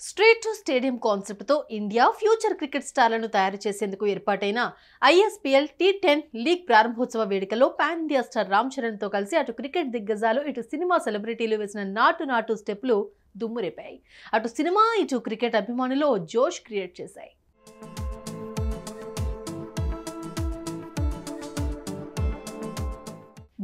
Street to stadium concept తో India future cricket స్టార్లను తయారు చేసేందుకు ఏర్పాటైన ఐఎస్పీఎల్ టీ10 లీగ్ ప్రారంభోత్సవ వేడుకలో pan India star Ram Charan తో కలిసి అటు క్రికెట్ దిగ్గజాలు ఇటు సినిమా సెలబ్రిటీలు వేసిన నాటు స్టెప్లు దుమ్మురేపాయి. అటు సినిమా ఇటు క్రికెట్ అభిమానులు జోష్ క్రియేట్ చేశాయి.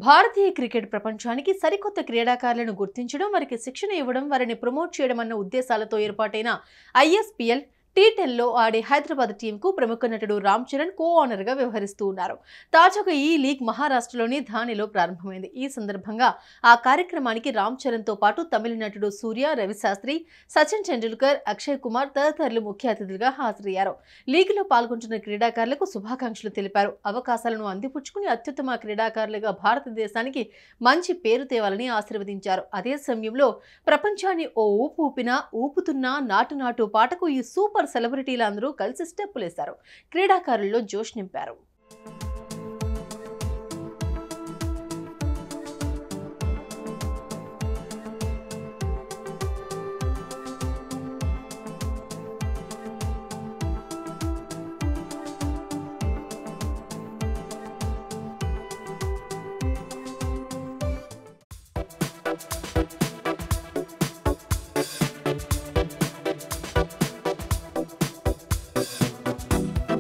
భారతీయ క్రికెట్ ప్రపంచానికి సరికొత్త క్రీడాకారులను గుర్తించడం, వారికి శిక్షణ ఇవ్వడం, వారిని ప్రమోట్ చేయడం అన్న ఉద్దేశాలతో ఏర్పాటైన ఐఎస్పీఎల్ టీ10లో ఆడే హైదరాబాద్ టీంకు ప్రముఖ నటుడు రామ్ చరణ్ కో-ఆనర్ గా వ్యవహరిస్తూ ఉన్నారు. తాజాగా ఈ లీగ్ మహారాష్ట్రలోని ధానేలో ప్రారంభమైంది. ఈ సందర్భంగా ఆ కార్యక్రమానికి రామ్ చరణ్ తో పాటు తమిళ నటుడు సూర్య, రవిశాస్త్రి, సచిన్ టెండూల్కర్, అక్షయ్ కుమార్ తదితరులు ముఖ్య అతిథులుగా హాజరయ్యారు. లీగ్లో పాల్గొంటున్న క్రీడాకారులకు శుభాకాంక్షలు తెలిపారు. అవకాశాలను అందిపుచ్చుకుని అత్యుత్తమ క్రీడాకారులుగా భారతదేశానికి మంచి పేరు తేవాలని ఆశీర్వదించారు. అదే సమయంలో ప్రపంచాన్ని ఓ ఊపుతున్న నాటు పాటకు ఈ సూపర్ సెలబ్రిటీలందరూ కలిసి స్టెప్పులేశారు. క్రీడాకారుల్లో జోష్ నింపారు.